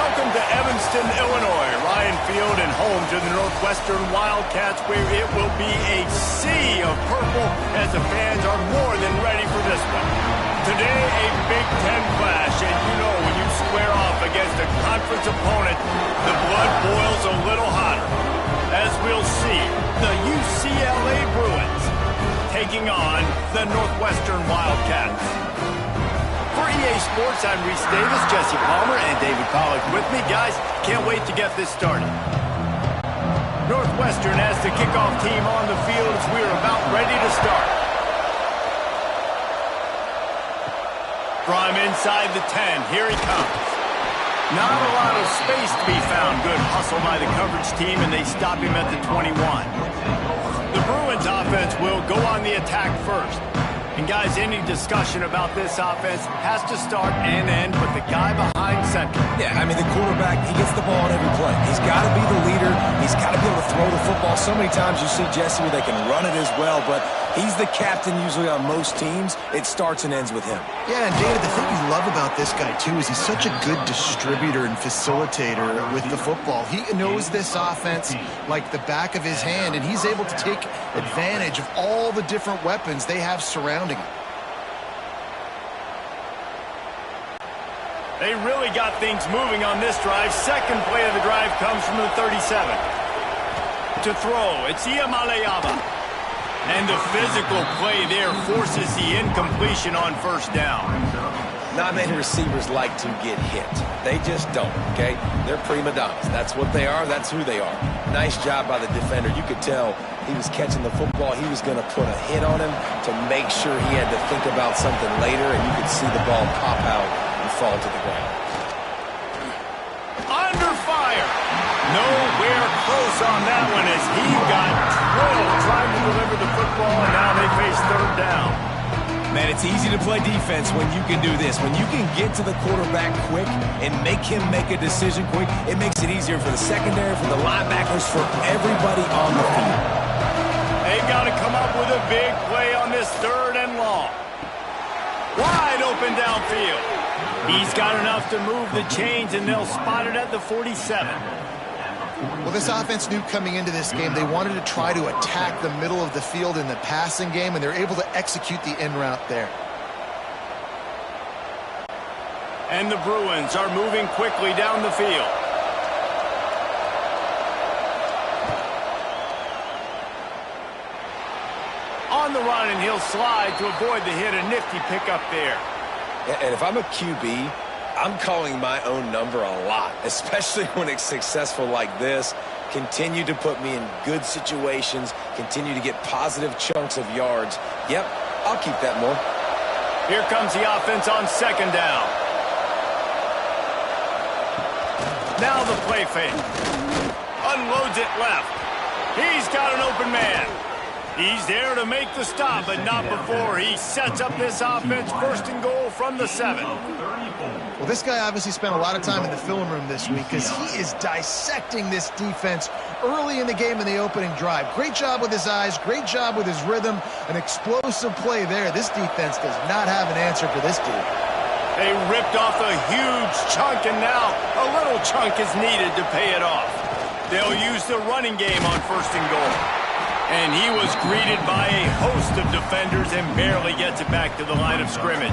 Welcome to Evanston, Illinois, Ryan Field, and home to the Northwestern Wildcats, where it will be a sea of purple as the fans are more than ready for this one. Today, a Big Ten clash, and you know when you square off against a conference opponent, the blood boils a little hotter. As we'll see, the UCLA Bruins taking on the Northwestern Wildcats. For EA Sports, I'm Reese Davis, Jesse Palmer, and David Pollack with me. Guys, can't wait to get this started. Northwestern as the kickoff team on the field as we're about ready to start. From inside the 10, here he comes. Not a lot of space to be found. Good hustle by the coverage team, and they stop him at the 21. The Bruins offense will go on the attack first. And guys, any discussion about this offense has to start and end with the guy behind center. Yeah, I mean, the quarterback, he gets the ball on every play. He's got to be the leader. He's got to be able to throw the football. So many times you see Jesse where they can run it as well, but he's the captain usually on most teams. It starts and ends with him. Yeah, and David, the thing you love about this guy, too, is he's such a good distributor and facilitator with the football. He knows this offense like the back of his hand, and he's able to take advantage of all the different weapons they have surrounding him. They really got things moving on this drive. Second play of the drive comes from the 37. To throw, it's Iamaleava. And the physical play there forces the incompletion on first down. Not many receivers like to get hit. They just don't, okay? They're prima donnas. That's what they are. That's who they are. Nice job by the defender. You could tell he was catching the football. He was going to put a hit on him to make sure he had to think about something later, and you could see the ball pop out and fall to the ground. Under fire. Nowhere close on that one as he got drilled trying to deliver the football, and now they face third down. Man, it's easy to play defense when you can do this. When you can get to the quarterback quick and make him make a decision quick, it makes it easier for the secondary, for the linebackers, for everybody on the field. They've got to come up with a big play on this third and long. Wide open downfield. He's got enough to move the chains, and they'll spot it at the 47. Well, this offense knew coming into this game they wanted to try to attack the middle of the field in the passing game, and they're able to execute the in route there. And the Bruins are moving quickly down the field. On the run, and he'll slide to avoid the hit. A nifty pickup there. And if I'm a QB, I'm calling my own number a lot, especially when it's successful like this. Continue to put me in good situations, continue to get positive chunks of yards. Yep, I'll keep that more. Here comes the offense on second down. Now the play fake. Unloads it left. He's got an open man. He's there to make the stop, but not before he sets up this offense. First and goal from the 7. Well, this guy obviously spent a lot of time in the film room this week because he is dissecting this defense early in the game in the opening drive. Great job with his eyes, great job with his rhythm, an explosive play there. This defense does not have an answer for this dude. They ripped off a huge chunk, and now a little chunk is needed to pay it off. They'll use the running game on first and goal. And he was greeted by a host of defenders and barely gets it back to the line of scrimmage.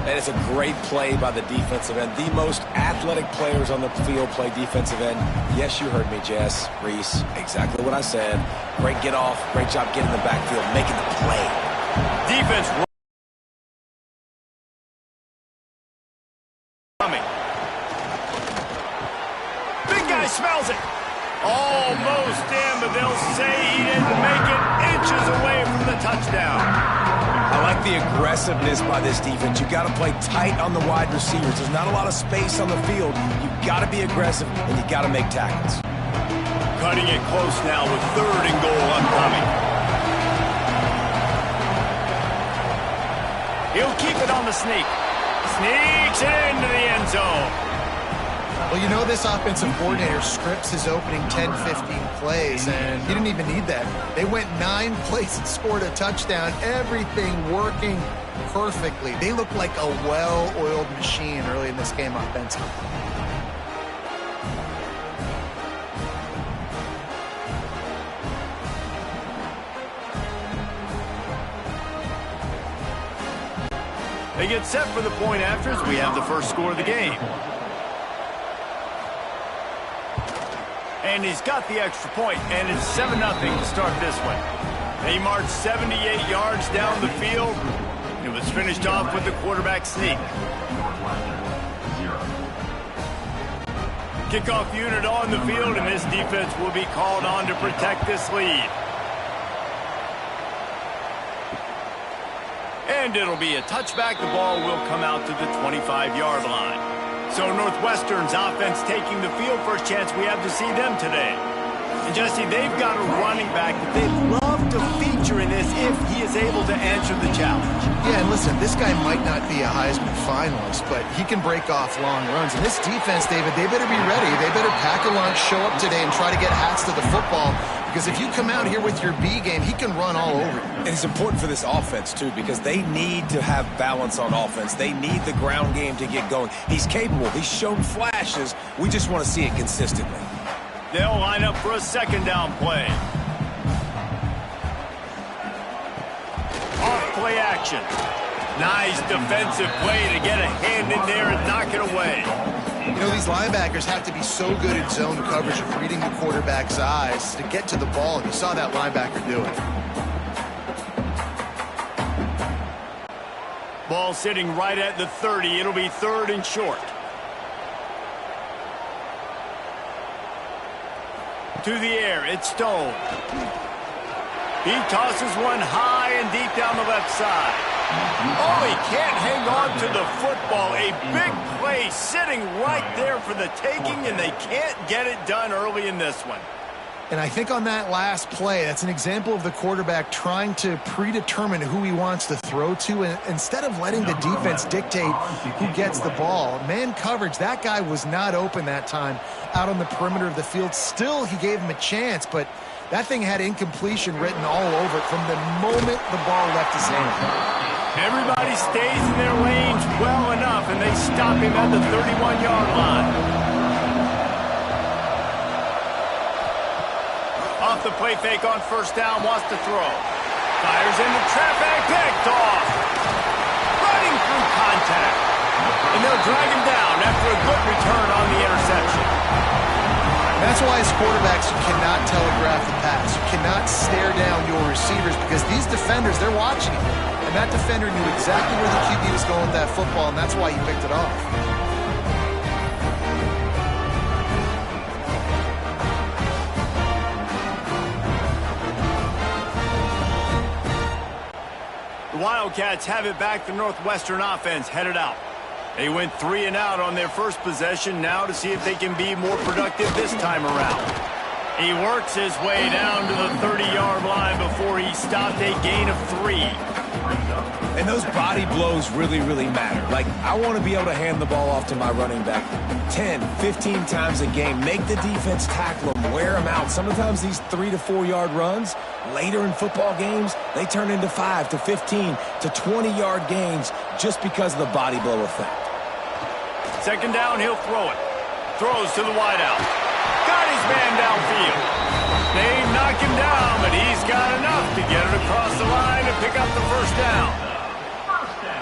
And it's a great play by the defensive end. The most athletic players on the field play defensive end. Yes, you heard me, Jess, Reese. Exactly what I said. Great get off. Great job getting the backfield, making the play. Defense coming. Big guy smells it. Almost in, but they'll say he didn't make it, inches away from the touchdown. I like the aggressiveness by this defense. You got to play tight on the wide receivers. There's not a lot of space on the field. You got to be aggressive, and you got to make tackles. Cutting it close now with third and goal upcoming. He'll keep it on the sneak. Sneaks it into the end zone. Well, you know this offensive coordinator scripts his opening 10-15 plays, and he didn't even need that. They went 9 plays and scored a touchdown, everything working perfectly. They look like a well-oiled machine early in this game offensively. They get set for the point after as we have the first score of the game. And he's got the extra point, and it's 7-0 to start this one. They marched 78 yards down the field. It was finished off with the quarterback sneak. Kickoff unit on the field, and this defense will be called on to protect this lead. And it'll be a touchback. The ball will come out to the 25-yard line. So Northwestern's offense taking the field. First chance we have to see them today. And Jesse, they've got a running back that they'd love to feature in this if he is able to answer the challenge. Yeah, and listen, this guy might not be a Heisman finalist, but he can break off long runs. And this defense, David, they better be ready. They better pack a lunch, show up today, and try to get hats to the football. Because if you come out here with your B game, he can run all over you. And it's important for this offense, too, because they need to have balance on offense. They need the ground game to get going. He's capable. He's shown flashes. We just want to see it consistently. They'll line up for a second down play. Off play action. Nice defensive play to get a hand in there and knock it away. You know, these linebackers have to be so good at zone coverage of reading the quarterback's eyes to get to the ball, and you saw that linebacker do it. Ball sitting right at the 30. It'll be 3rd and short. To the air, it's Stone. He tosses one high and deep down the left side. Oh, he can't hang on to the football. A big play sitting right there for the taking, and they can't get it done early in this one. And I think on that last play, that's an example of the quarterback trying to predetermine who he wants to throw to, and instead of letting the defense dictate who gets the ball. Man coverage, that guy was not open that time out on the perimeter of the field. Still, he gave him a chance, but that thing had incompletion written all over it from the moment the ball left his hand. Everybody stays in their lanes well enough, and they stop him at the 31-yard line. Off the play fake on first down, wants to throw. Fires into traffic, picked off. Running through contact. And they'll drag him down after a good return on the interception. That's why as quarterbacks, you cannot telegraph the pass. You cannot stare down your receivers because these defenders, they're watching it. And that defender knew exactly where the QB was going with that football, and that's why he picked it off. The Wildcats have it back. The Northwestern offense headed out. They went 3 and out on their first possession. Now to see if they can be more productive this time around. He works his way down to the 30-yard line before he stopped a gain of 3. And those body blows really, really matter. Like, I want to be able to hand the ball off to my running back 10, 15 times a game. Make the defense tackle them, wear them out. Sometimes these 3 to 4 yard runs, later in football games, they turn into 5 to 15 to 20-yard gains just because of the body blow effect. Second down, he'll throw it. Throws to the wideout. Got his man downfield. They knock him down, but he's got enough to get it across the line and pick up the first down.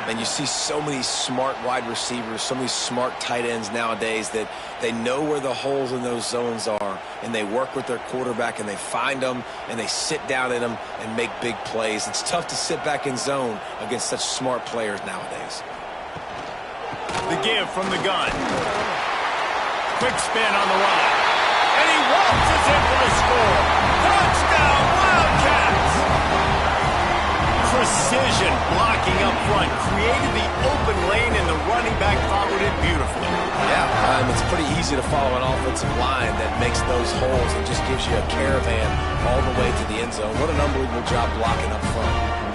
And you see so many smart wide receivers, so many smart tight ends nowadays that they know where the holes in those zones are, and they work with their quarterback, and they find them, and they sit down in them and make big plays. It's tough to sit back in zone against such smart players nowadays. The give from the gun. Quick spin on the run. And he waltzes in for the score. Touchdown, Wildcats! Precision blocking up front created the open lane, and the running back followed it beautifully. Yeah, it's pretty easy to follow an offensive line that makes those holes and just gives you a caravan all the way to the end zone. What an unbelievable job blocking up front.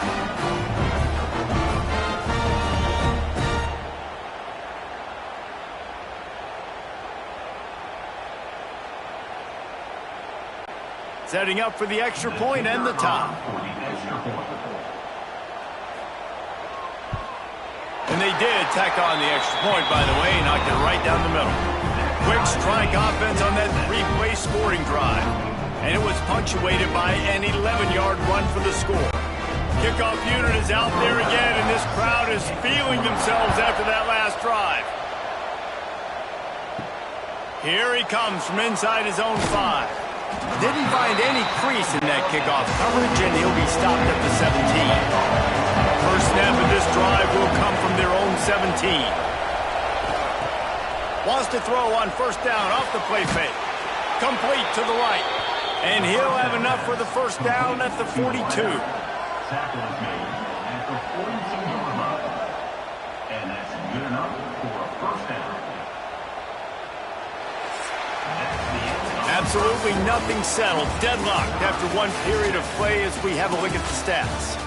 Setting up for the extra point and the top. And they did tack on the extra point, by the way, knocked it right down the middle. Quick strike offense on that 3-play scoring drive. And it was punctuated by an 11-yard run for the score. Kickoff unit is out there again, and this crowd is feeling themselves after that last drive. Here he comes from inside his own 5. Didn't find any crease in that kickoff coverage, and he'll be stopped at the 17. First snap of this drive will come from their own 17. Wants to throw on first down off the play fake. Complete to the right. And he'll have enough for the first down at the 42. Tackle is made at the 42-yard line. And that's good enough for a first down. Absolutely nothing settled. Deadlocked after one period of play as we have a look at the stats.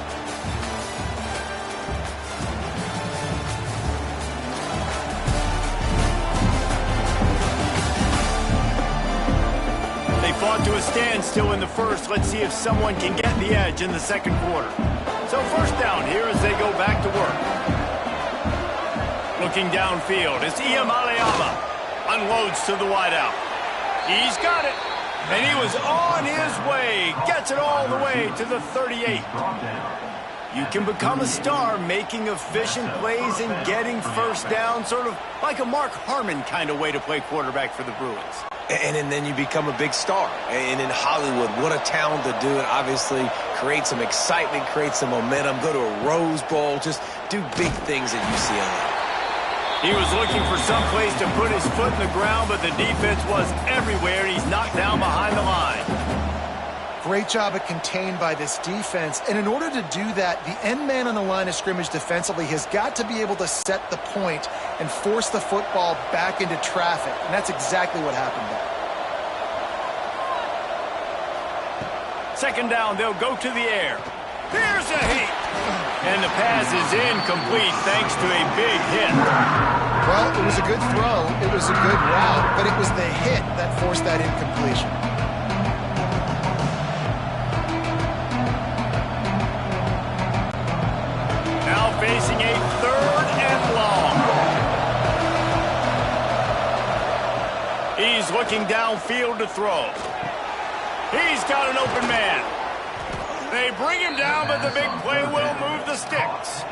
They fought to a standstill in the first. Let's see if someone can get the edge in the second quarter. So first down here as they go back to work. Looking downfield as Iamaleava unloads to the wideout. He's got it. And he was on his way. Gets it all the way to the 38. You can become a star making efficient plays and getting first down, sort of like a Mark Harmon kind of way to play quarterback for the Bruins. And then you become a big star. And in Hollywood, what a talent to do it. Obviously, create some excitement, create some momentum, go to a Rose Bowl, just do big things at UCLA. He was looking for some place to put his foot in the ground, but the defense was everywhere, and he's knocked down behind the line. Great job at contained by this defense. And in order to do that, the end man on the line of scrimmage defensively has got to be able to set the point and force the football back into traffic. And that's exactly what happened there. Second down, they'll go to the air. Here's a hit. And the pass is incomplete thanks to a big hit. Well, it was a good throw. It was a good route, but it was the hit that forced that incompletion. Now facing a third and long. He's looking downfield to throw. He's got an open man. They bring him down, but the big play will move the sticks.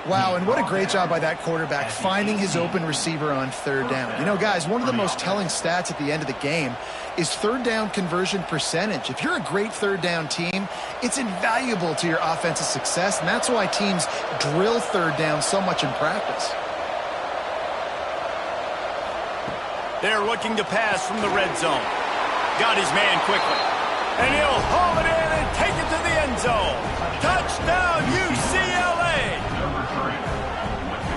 Wow, and what a great job by that quarterback finding his open receiver on third down. You know, guys, one of the most telling stats at the end of the game is third down conversion percentage. If you're a great third down team, it's invaluable to your offensive success, and that's why teams drill third down so much in practice. They're looking to pass from the red zone. Got his man quickly. And he'll haul it in and take it to the end zone. Touchdown, UCLA!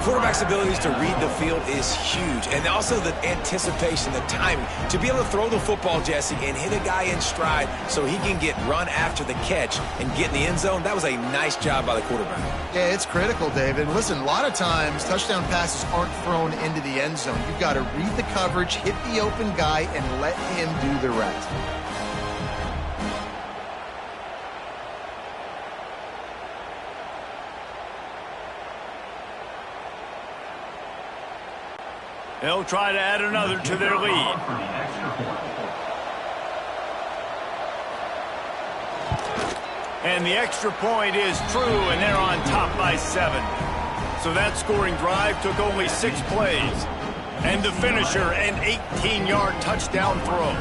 Quarterback's abilities to read the field is huge. And also the anticipation, the timing. To be able to throw the football, Jesse, and hit a guy in stride so he can get run after the catch and get in the end zone, that was a nice job by the quarterback. Yeah, it's critical, David. Listen, a lot of times touchdown passes aren't thrown into the end zone. You've got to read the coverage, hit the open guy, and let him do the rest. They'll try to add another to their lead. And the extra point is true, and they're on top by 7. So that scoring drive took only 6 plays. And the finisher, an 18-yard touchdown throw.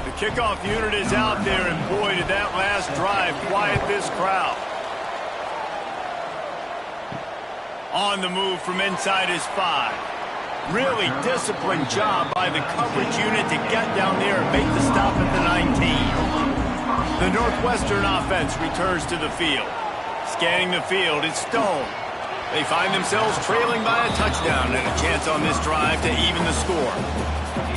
The kickoff unit is out there, and boy, did that last drive quiet this crowd. On the move from inside his 5. Really disciplined job by the coverage unit to get down there and make the stop at the 19. The Northwestern offense returns to the field. Scanning the field, it's Stone. They find themselves trailing by a touchdown and a chance on this drive to even the score.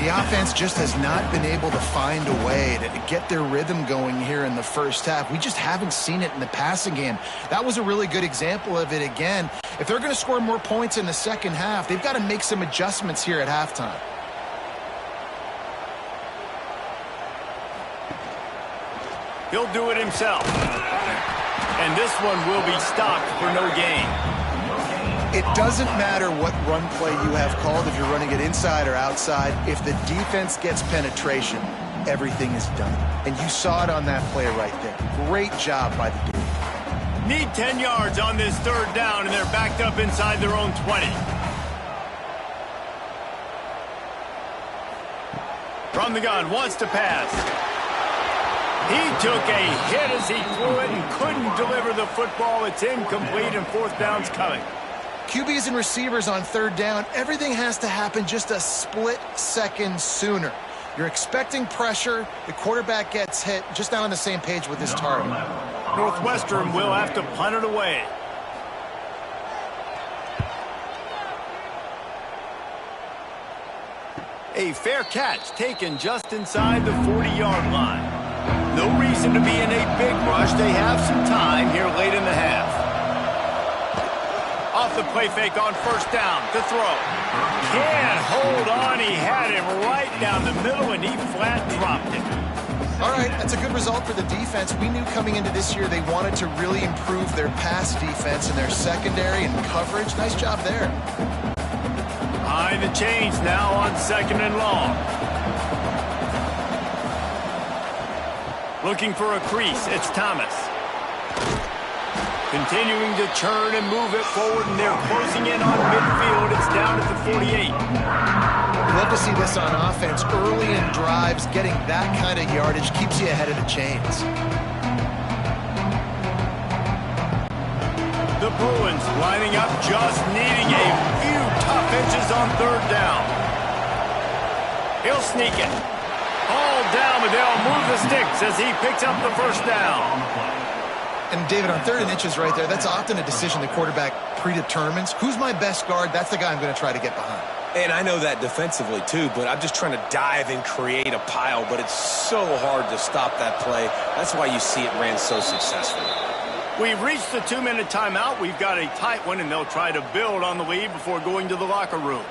The offense just has not been able to find a way to get their rhythm going here in the first half. We just haven't seen it in the passing game. That was a really good example of it again. If they're going to score more points in the second half, they've got to make some adjustments here at halftime. He'll do it himself. And this one will be stopped for no gain. It doesn't matter what run play you have called, if you're running it inside or outside. If the defense gets penetration, everything is done. And you saw it on that play right there. Great job by the dude. Need 10 yards on this third down, and they're backed up inside their own 20. From the gun, wants to pass. He took a hit as he threw it and couldn't deliver the football. It's incomplete, and fourth down's coming. QBs and receivers on third down, everything has to happen just a split second sooner. You're expecting pressure, the quarterback gets hit, just not on the same page with his target. Northwestern will have to punt it away. A fair catch taken just inside the 40-yard line. No reason to be in a big rush. They have some time here late in the half. Off the play fake on first down to throw. Can't hold on. He had him right down the middle, and he flat dropped it. All right, that's a good result for the defense. We knew coming into this year they wanted to really improve their pass defense and their secondary and coverage. Nice job there. Behind the chains now on second and long. Looking for a crease. It's Thomas. Continuing to churn and move it forward, and they're closing in on midfield. It's down at the 48. We love to see this on offense. Early in drives, getting that kind of yardage keeps you ahead of the chains. The Bruins lining up, just needing a few tough inches on third down. He'll sneak it. All down, but they'll move the sticks as he picks up the first down. And, David, on third and inches right there, that's often a decision the quarterback predetermines. Who's my best guard? That's the guy I'm going to try to get behind. And I know that defensively, too, but I'm just trying to dive and create a pile, but it's so hard to stop that play. That's why you see it ran so successfully. We've reached the 2-minute timeout. We've got a tight one, and they'll try to build on the lead before going to the locker room.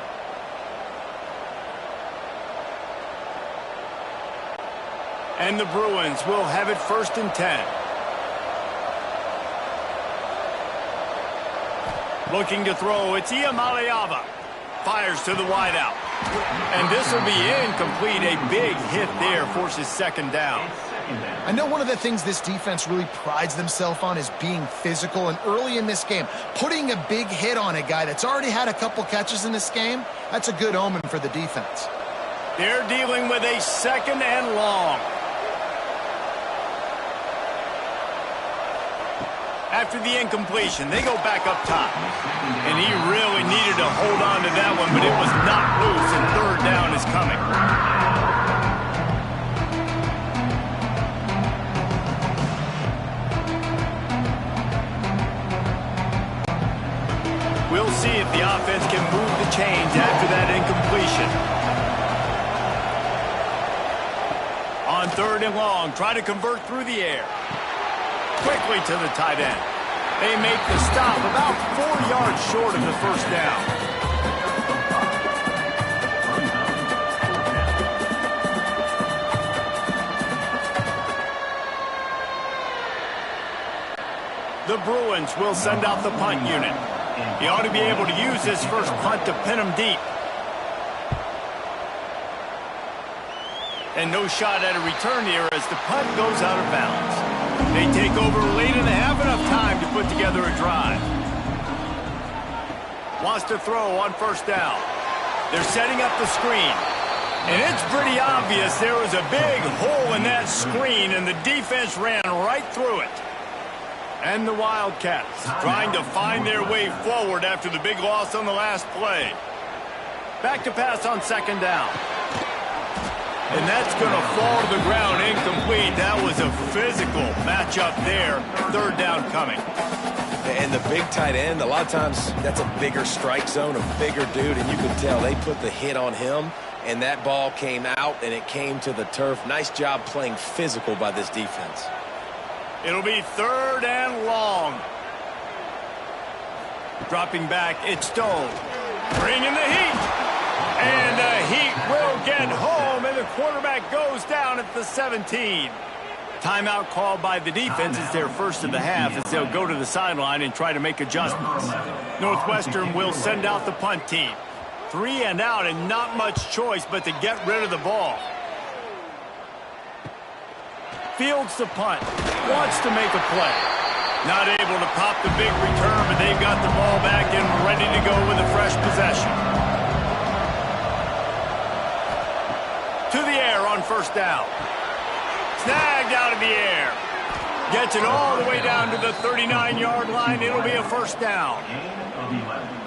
And the Bruins will have it first and 10. Looking to throw, it's Iamaleava. Fires to the wideout. And this will be incomplete. A big hit there forces second down. I know one of the things this defense really prides themselves on is being physical. And early in this game, putting a big hit on a guy that's already had a couple catches in this game, that's a good omen for the defense. They're dealing with a second and long. After the incompletion, they go back up top. And he really needed to hold on to that one, but it was not loose, and third down is coming. We'll see if the offense can move the chains after that incompletion. On third and long, try to convert through the air. Quickly to the tight end. They make the stop about 4 yards short of the first down. The Bruins will send out the punt unit. He ought to be able to use this first punt to pin him deep. And no shot at a return here as the punt goes out of bounds. They take over late and have enough time to put together a drive. Wants to throw on first down. They're setting up the screen. And it's pretty obvious there was a big hole in that screen, and the defense ran right through it. And the Wildcats trying to find their way forward after the big loss on the last play. Back to pass on second down. And that's going to fall to the ground incomplete. That was a physical matchup there. Third down coming. And the big tight end, a lot of times that's a bigger strike zone, a bigger dude, and you can tell they put the hit on him, and that ball came out, and it came to the turf. Nice job playing physical by this defense. It'll be third and long. Dropping back, it's Stone. Bringing the heat. And the Heat will get home, and the quarterback goes down at the 17. Timeout called by the defense is their first of the half as they'll go to the sideline and try to make adjustments. Northwestern will send out the punt team. 3 and out and not much choice but to get rid of the ball. Fields the punt. Wants to make a play. Not able to pop the big return, but they've got the ball back and ready to go with a fresh possession. To the air on first down. Snagged out of the air. Gets it all the way down to the 39-yard line. It'll be a first down.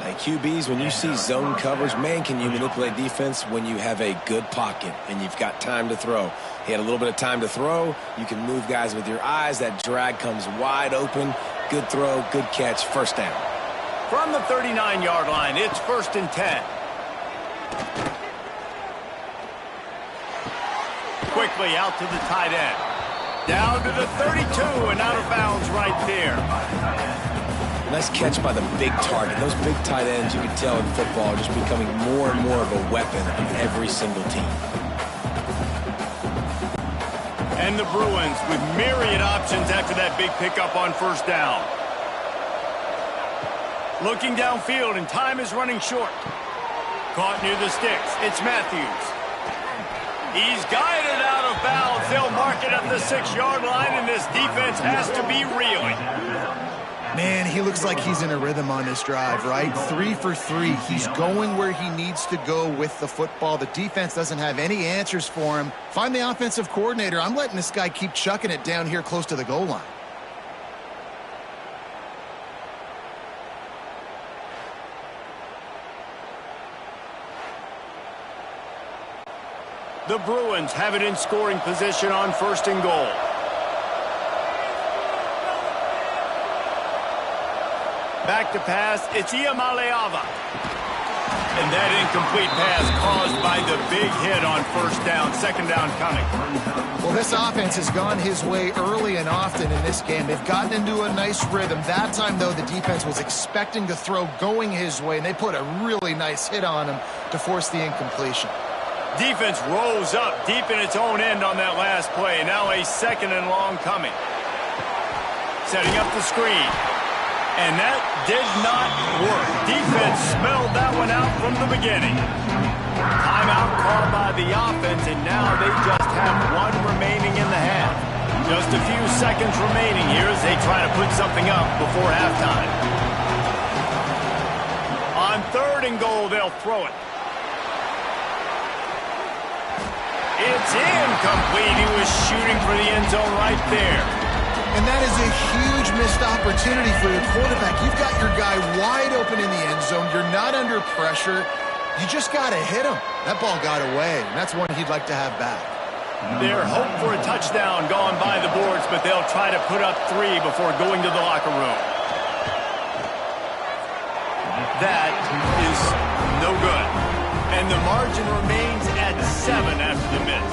Hey, QBs, when you see zone coverage, man, can you manipulate defense when you have a good pocket and you've got time to throw. He had a little bit of time to throw. You can move guys with your eyes. That drag comes wide open. Good throw, good catch, first down. From the 39-yard line, it's 1st and 10. Quickly out to the tight end. Down to the 32 and out of bounds right there. Nice catch by the big target. Those big tight ends, you can tell in football, are just becoming more and more of a weapon on every single team. And the Bruins with myriad options after that big pickup on first down. Looking downfield, and time is running short. Caught near the sticks. It's Matthews. He's guided out of bounds. They'll mark it at the 6-yard line, and this defense has to be reeling. Man, he looks like he's in a rhythm on this drive, right? 3 for 3. He's going where he needs to go with the football. The defense doesn't have any answers for him. Find the offensive coordinator. I'm letting this guy keep chucking it down here close to the goal line. The Bruins have it in scoring position on 1st and goal. Back to pass, it's Iamaleava. And that incomplete pass caused by the big hit on first down. 2nd down coming. Well, this offense has gone his way early and often in this game. They've gotten into a nice rhythm. That time, though, the defense was expecting the throw going his way, and they put a really nice hit on him to force the incompletion. Defense rose up deep in its own end on that last play. Now a 2nd and long coming. Setting up the screen. And that did not work. Defense smelled that one out from the beginning. Timeout called by the offense, and now they just have one remaining in the half. Just a few seconds remaining here as they try to put something up before halftime. On 3rd and goal, they'll throw it. It's incomplete. He was shooting for the end zone right there. And that is a huge missed opportunity for the quarterback. You've got your guy wide open in the end zone. You're not under pressure. You just got to hit him. That ball got away, and that's one he'd like to have back. Their hope for a touchdown gone by the boards, but they'll try to put up 3 before going to the locker room. That is no good. And the margin remains at 7 after the miss.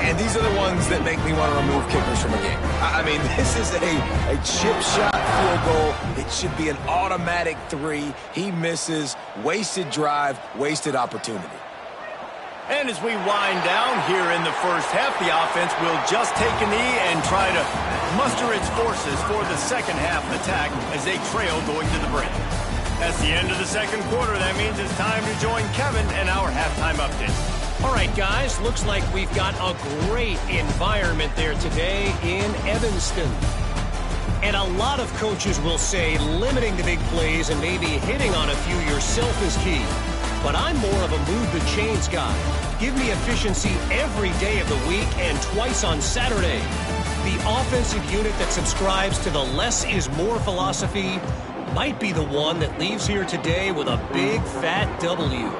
And these are the ones that make me want to remove kickers from a game. I mean, this is a chip shot field goal. It should be an automatic 3. He misses. Wasted drive, wasted opportunity. And as we wind down here in the first half, the offense will just take a knee and try to muster its forces for the second half attack as they trail going to the break. That's the end of the second quarter. That means it's time to join Kevin and our halftime update. All right, guys, looks like we've got a great environment there today in Evanston. And a lot of coaches will say limiting the big plays and maybe hitting on a few yourself is key. But I'm more of a move the chains guy. Give me efficiency every day of the week and twice on Saturday. The offensive unit that subscribes to the less is more philosophy might be the one that leaves here today with a big fat W.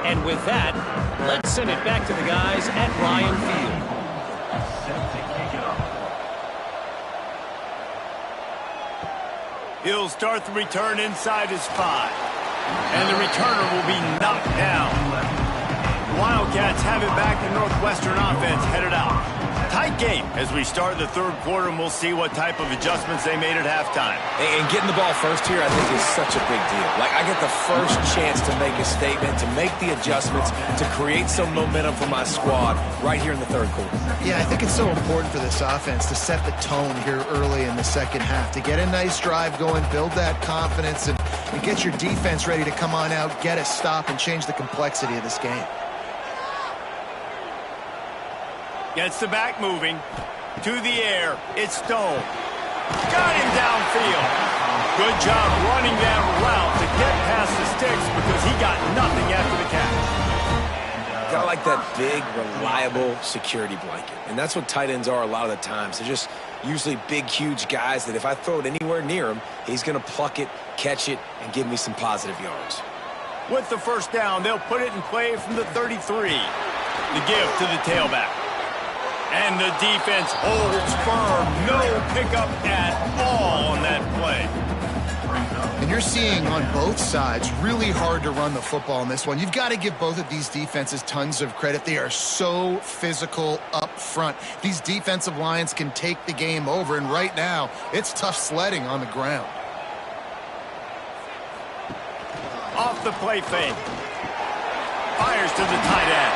And with that, let's send it back to the guys at Ryan Field. He'll start the return inside his 5. And the returner will be knocked down. Wildcats have it back. The Northwestern offense headed out. Tight game as we start the third quarter, and we'll see what type of adjustments they made at halftime. And getting the ball first here, I think, is such a big deal. Like, I get the first chance to make a statement, to make the adjustments, to create some momentum for my squad right here in the third quarter. Yeah, I think it's so important for this offense to set the tone here early in the second half, to get a nice drive going, build that confidence, and get your defense ready to come on out, get a stop, and change the complexity of this game. Gets the back moving. To the air. It's Stone. Got him downfield. Good job running that route to get past the sticks because he got nothing after the catch. Got like that big, reliable security blanket. And that's what tight ends are a lot of the times. They're just usually big, huge guys that if I throw it anywhere near him, he's going to pluck it, catch it, and give me some positive yards. With the first down, they'll put it in play from the 33. The give to the tailback. And the defense holds firm. No pickup at all on that play. And you're seeing on both sides, really hard to run the football in this one. You've got to give both of these defenses tons of credit. They are so physical up front. These defensive lines can take the game over, and right now, it's tough sledding on the ground. Off the play fake. Fires to the tight end.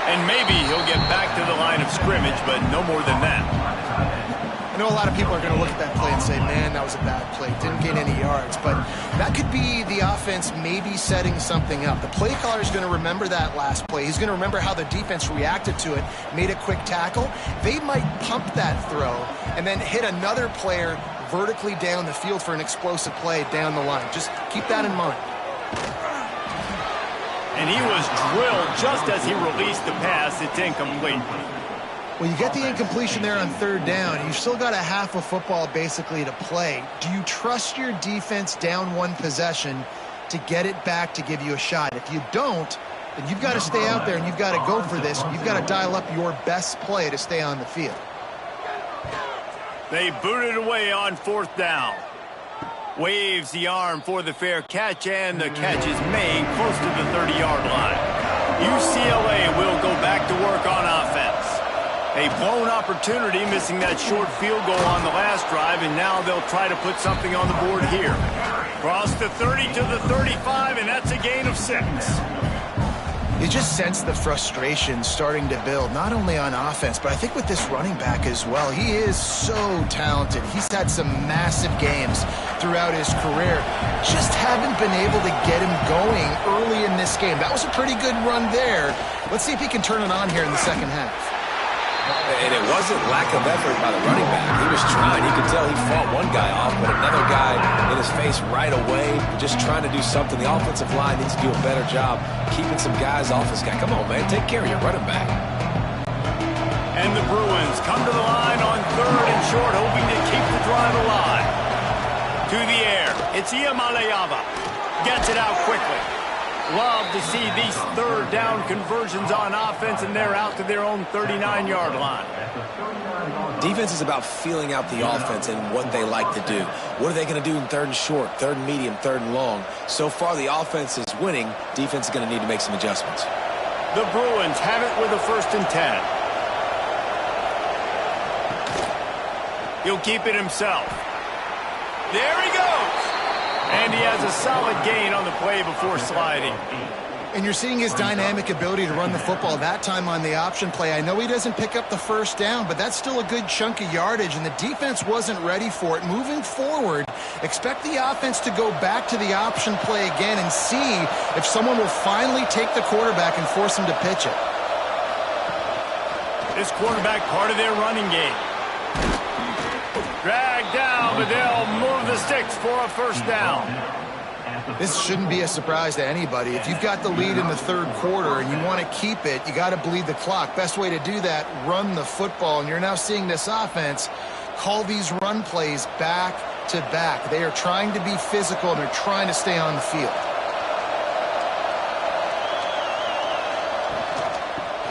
And maybe he'll get back to the line of scrimmage, but no more than that. I know a lot of people are going to look at that play and say, man, that was a bad play. Didn't gain any yards. But that could be the offense maybe setting something up. The play caller is going to remember that last play. He's going to remember how the defense reacted to it, made a quick tackle. They might pump that throw and then hit another player vertically down the field for an explosive play down the line. Just keep that in mind. And he was drilled just as he released the pass. It's incomplete. Well, you get the incompletion there on third down. You've still got a half of football basically to play. Do you trust your defense down one possession to get it back to give you a shot? If you don't, then you've got to stay out there and you've got to go for this. You've got to dial up your best play to stay on the field. They booted away on fourth down. Waves the arm for the fair catch, and the catch is made close to the 30-yard line. UCLA will go back to work on offense. A blown opportunity, missing that short field goal on the last drive, and now they'll try to put something on the board here. Cross the 30 to the 35, and that's a gain of 6. You just sense the frustration starting to build, not only on offense, but I think with this running back as well. He is so talented. He's had some massive games throughout his career. Just haven't been able to get him going early in this game. That was a pretty good run there. Let's see if he can turn it on here in the second half. And it wasn't lack of effort by the running back. He was trying. He could tell he fought one guy off, but another guy in his face right away, just trying to do something. The offensive line needs to do a better job keeping some guys off his guy. Come on, man. Take care of your running back. And the Bruins come to the line on third and short, hoping to keep the drive alive. To the air. It's Iamaleava. Gets it out quickly. Love to see these third down conversions on offense, and they're out to their own 39-yard line. Defense is about feeling out the offense and what they like to do. What are they going to do in third and short, third and medium, third and long? So far, the offense is winning. Defense is going to need to make some adjustments. The Bruins have it with a 1st and 10. He'll keep it himself. There he goes. And he has a solid gain on the play before sliding. And you're seeing his dynamic ability to run the football, that time on the option play. I know he doesn't pick up the first down, but that's still a good chunk of yardage, and the defense wasn't ready for it. Moving forward, expect the offense to go back to the option play again and see if someone will finally take the quarterback and force him to pitch it. This quarterback part of their running game. Dragged down, but they'll move the sticks for a 1st down. This shouldn't be a surprise to anybody. If you've got the lead in the third quarter and you want to keep it, you got to bleed the clock. Best way to do that, run the football. And you're now seeing this offense call these run plays back to back. They are trying to be physical, and they're trying to stay on the field.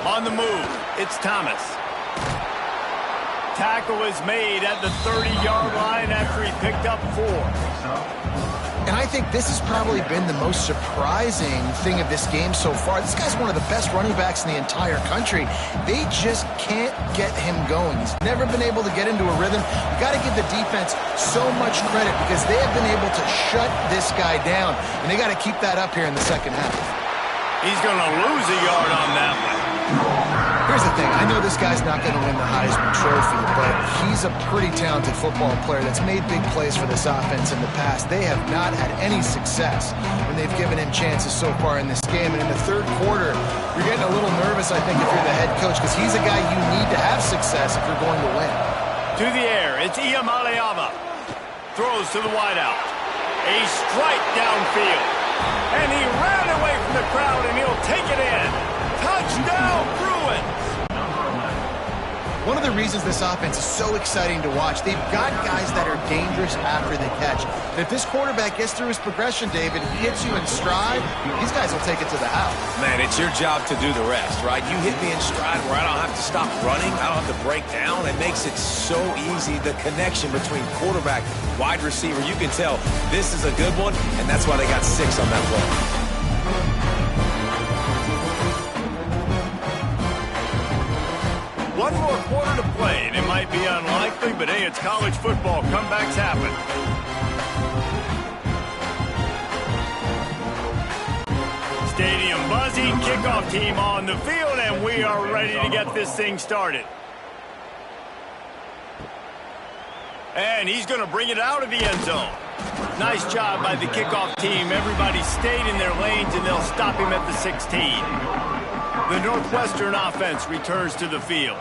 On the move, it's Thomas. Tackle is made at the 30-yard line after he picked up 4. And I think this has probably been the most surprising thing of this game so far. This guy's one of the best running backs in the entire country. They just can't get him going. He's never been able to get into a rhythm. You got to give the defense so much credit because they have been able to shut this guy down. And they got to keep that up here in the second half. He's going to lose a yard on that one. Here's the thing. I know this guy's not going to win the Heisman Trophy, but he's a pretty talented football player that's made big plays for this offense in the past. They have not had any success when they've given him chances so far in this game. And in the third quarter, you're getting a little nervous, I think, if you're the head coach, because he's a guy you need to have success if you're going to win. To the air, it's Iamaleava. Throws to the wideout. A strike downfield. And he ran away from the crowd, and he'll take it in. Touchdown, Bruins! One of the reasons this offense is so exciting to watch, they've got guys that are dangerous after the catch. And if this quarterback gets through his progression, David, he hits you in stride, these guys will take it to the house. Man, it's your job to do the rest, right? You hit me in stride where I don't have to stop running, I don't have to break down. It makes it so easy, the connection between quarterback, wide receiver. You can tell this is a good one, and that's why they got 6 on that play. One more quarter to play, and it might be unlikely, but hey, it's college football. Comebacks happen. Stadium buzzing, kickoff team on the field, and we are ready to get this thing started. And he's going to bring it out of the end zone. Nice job by the kickoff team. Everybody stayed in their lanes, and they'll stop him at the 16. The Northwestern offense returns to the field.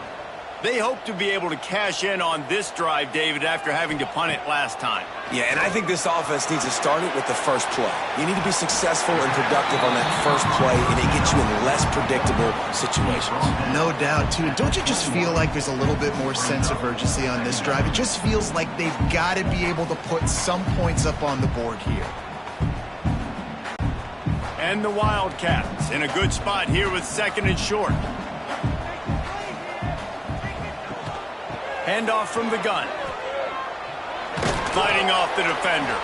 They hope to be able to cash in on this drive, David, after having to punt it last time. Yeah, and I think this offense needs to start it with the first play. You need to be successful and productive on that first play, and it gets you in less predictable situations. No doubt, too. And don't you just feel like there's a little bit more sense of urgency on this drive? It just feels like they've got to be able to put some points up on the board here. And the Wildcats in a good spot here with 2nd and short. Handoff from the gun. Fighting off the defender.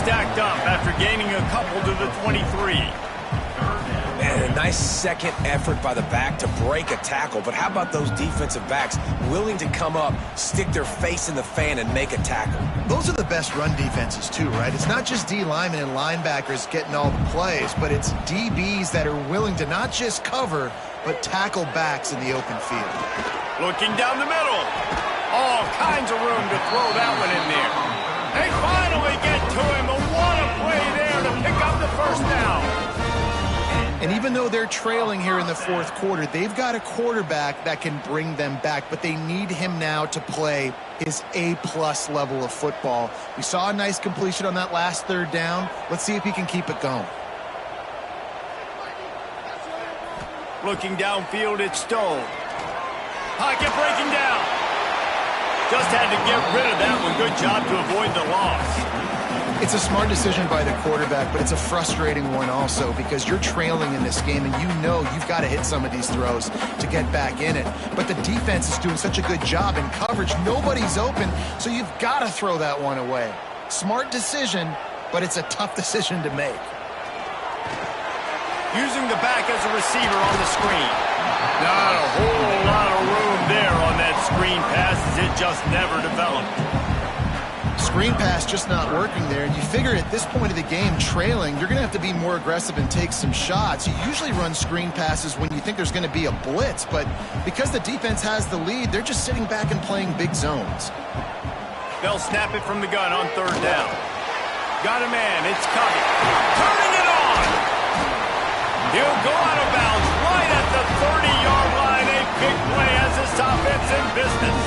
Stacked up after gaining a couple to the 23. Man, a nice second effort by the back to break a tackle. But how about those defensive backs willing to come up, stick their face in the fan, and make a tackle? Those are the best run defenses, too, right? It's not just D linemen and linebackers getting all the plays, but it's DBs that are willing to not just cover, but tackle backs in the open field. Looking down the middle. All kinds of room to throw that one in there. They finally get to him. What a play there to pick up the first down. And even though they're trailing here in the fourth quarter, they've got a quarterback that can bring them back, but they need him now to play his A-plus level of football. We saw a nice completion on that last third down. Let's see if he can keep it going. Looking downfield, it's Stone. Pocket breaking down. Just had to get rid of that one. Good job to avoid the loss. It's a smart decision by the quarterback, but it's a frustrating one also because you're trailing in this game and you know you've got to hit some of these throws to get back in it. But the defense is doing such a good job in coverage. Nobody's open, so you've got to throw that one away. Smart decision, but it's a tough decision to make. Using the back as a receiver on the screen. Not a whole lot of room there on that screen pass as it just never developed. Screen pass just not working there. And you figure at this point of the game, trailing, you're going to have to be more aggressive and take some shots. You usually run screen passes when you think there's going to be a blitz, but because the defense has the lead, they're just sitting back and playing big zones. They'll snap it from the gun on third down. Got a man. It's coming. Turning it on. He'll go out of bounds right at the 30-yard line. A big play as this offense in business.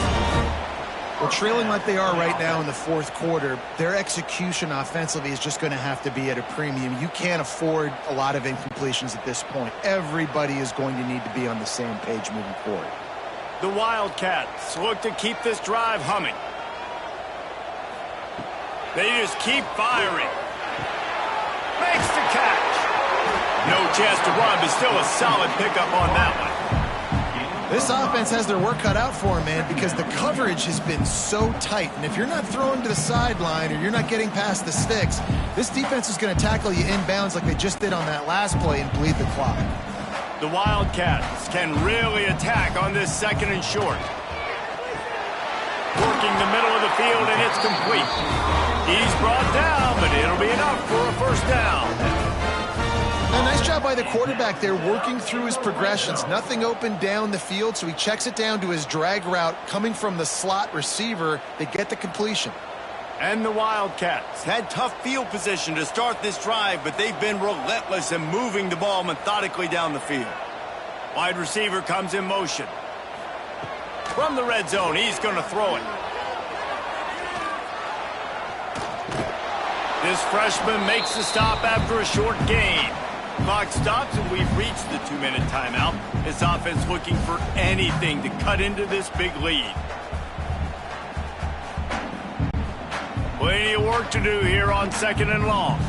Well, trailing like they are right now in the fourth quarter, their execution offensively is just going to have to be at a premium. You can't afford a lot of incompletions at this point. Everybody is going to need to be on the same page moving forward. The Wildcats look to keep this drive humming. They just keep firing. Makes the catch. No chance to run, but still a solid pickup on that one. This offense has their work cut out for them, man, because the coverage has been so tight. And if you're not throwing to the sideline or you're not getting past the sticks, this defense is going to tackle you inbounds like they just did on that last play and bleed the clock. The Wildcats can really attack on this second and short. Working the middle of the field, and it's complete. He's brought down, but it'll be enough for a first down. Yeah, nice job by the quarterback there, working through his progressions. Nothing open down the field, so he checks it down to his drag route coming from the slot receiver. They get the completion. And the Wildcats had tough field position to start this drive, but they've been relentless in moving the ball methodically down the field. Wide receiver comes in motion. From the red zone, he's going to throw it. This freshman makes the stop after a short gain. Clock stops and we've reached the 2-minute timeout. This offense looking for anything to cut into this big lead. Plenty of work to do here on 2nd and long.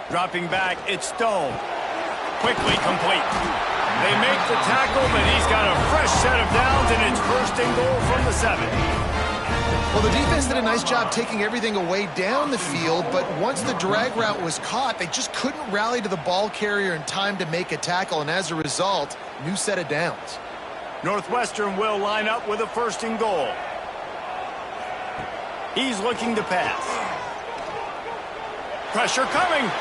Dropping back, it's Stone. Quickly complete. They make the tackle, but he's got a fresh set of downs, and it's 1st and goal from the 7. Well, the defense did a nice job taking everything away down the field, but once the drag route was caught, they just couldn't rally to the ball carrier in time to make a tackle, and as a result, new set of downs. Northwestern will line up with a 1st and goal. He's looking to pass. Pressure coming.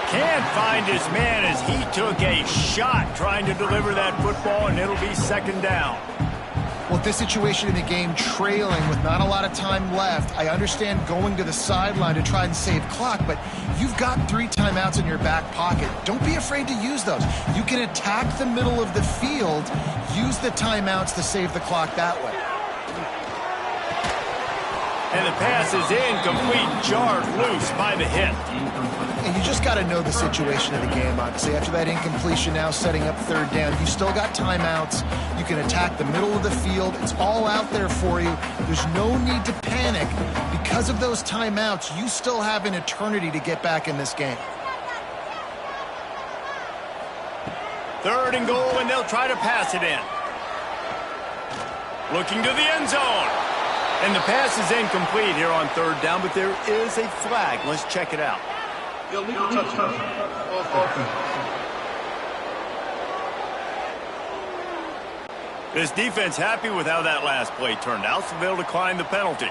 Can't find his man as he took a shot trying to deliver that football, and it'll be 2nd down. Well, this situation in the game, trailing with not a lot of time left, I understand going to the sideline to try and save clock, but you've got 3 timeouts in your back pocket. Don't be afraid to use those. You can attack the middle of the field, use the timeouts to save the clock that way. And the pass is incomplete, jarred loose by the hit. And you just got to know the situation of the game, obviously. After that incompletion, now setting up 3rd down, you still got timeouts. You can attack the middle of the field. It's all out there for you. There's no need to panic. Because of those timeouts, you still have an eternity to get back in this game. 3rd and goal, and they'll try to pass it in. Looking to the end zone. And the pass is incomplete here on 3rd down, but there is a flag. Let's check it out. Illegal touchdown. This defense happy with how that last play turned out, so they'll decline the penalty.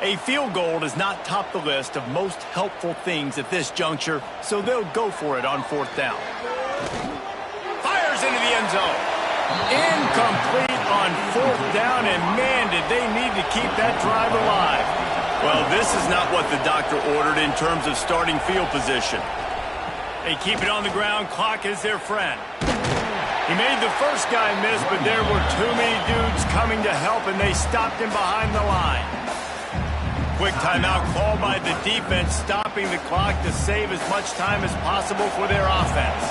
A field goal does not top the list of most helpful things at this juncture, so they'll go for it on 4th down. Fires into the end zone. Incomplete on 4th down, and man, did they need to keep that drive alive. Well, this is not what the doctor ordered in terms of starting field position. They keep it on the ground. Clock is their friend. He made the first guy miss, but there were too many dudes coming to help, and they stopped him behind the line. Quick timeout called by the defense, stopping the clock to save as much time as possible for their offense.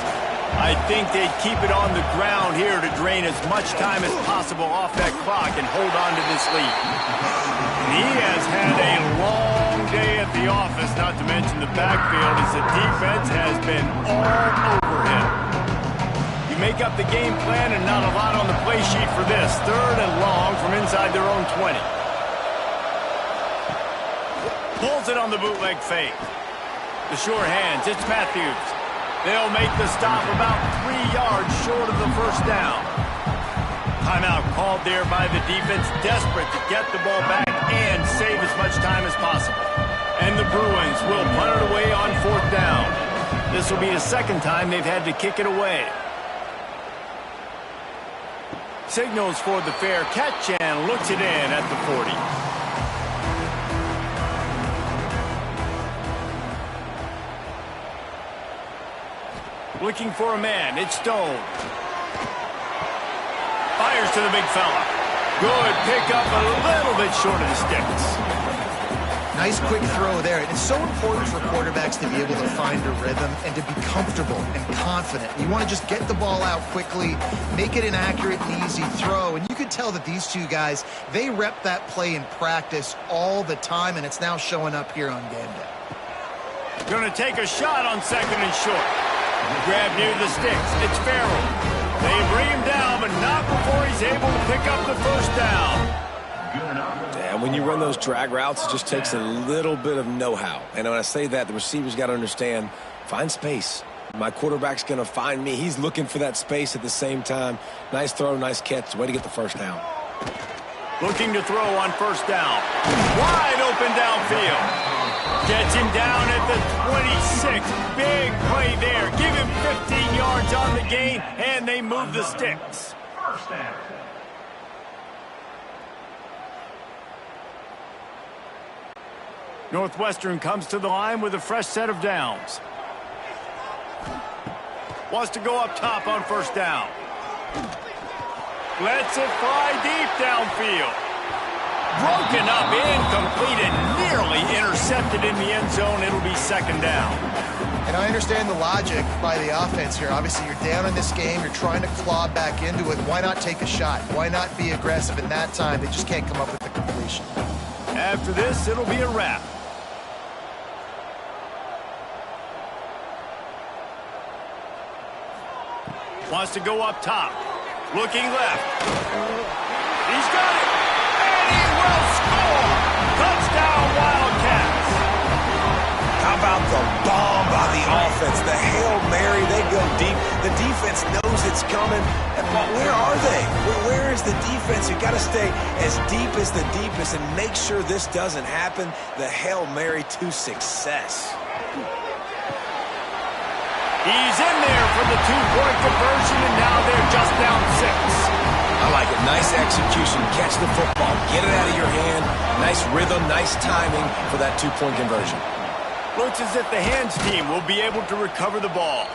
I think they'd keep it on the ground here to drain as much time as possible off that clock and hold on to this lead. He has had a long day at the office, not to mention the backfield, as the defense has been all over him. You make up the game plan and not a lot on the play sheet for this. 3rd and long from inside their own 20. Pulls it on the bootleg fake. The sure hands, it's Matthews. They'll make the stop about 3 yards short of the 1st down. Timeout called there by the defense, desperate to get the ball back and save as much time as possible. And the Bruins will punt it away on 4th down. This will be the 2nd time they've had to kick it away. Signals for the fair catch and looks it in at the 40. Looking for a man, it's Stone. Fires to the big fella. Good pickup, a little bit short of the sticks. Nice quick throw there. And it's so important for quarterbacks to be able to find a rhythm and to be comfortable and confident. You want to just get the ball out quickly, make it an accurate and easy throw. And you could tell that these two guys, they rep that play in practice all the time, and it's now showing up here on game day. Going to take a shot on 2nd and short. Grab near the sticks. It's Farrell. They bring him down, but not before he's able to pick up the 1st down. And when you run those drag routes, it just takes a little bit of know-how. And when I say that, the receivers got to understand, find space. My quarterback's going to find me. He's looking for that space at the same time. Nice throw, nice catch. Way to get the 1st down. Looking to throw on first down. Wide open downfield. Gets him down at the 26. Big play there. Give him 15 yards on the gain, and they move the sticks. First down. Northwestern comes to the line with a fresh set of downs. Wants to go up top on first down. Lets it fly deep downfield. Broken up, incomplete, and nearly intercepted in the end zone. It'll be second down. And I understand the logic by the offense here. Obviously, you're down in this game. You're trying to claw back into it. Why not take a shot? Why not be aggressive? In that time, they just can't come up with the completion. After this, it'll be a wrap. Wants to go up top. Looking left. He's got it. And he will score. Touchdown, Wildcats. How about the bomb by the offense? The Hail Mary, they go deep. The defense knows it's coming. But where are they? Where is the defense? You've got to stay as deep as the deepest and make sure this doesn't happen. The Hail Mary to success. He's in there for the two-point conversion, and now they're just down 6. I like it. Nice execution. Catch the football. Get it out of your hand. Nice rhythm, nice timing for that two-point conversion. Looks as if the hands team will be able to recover the ball.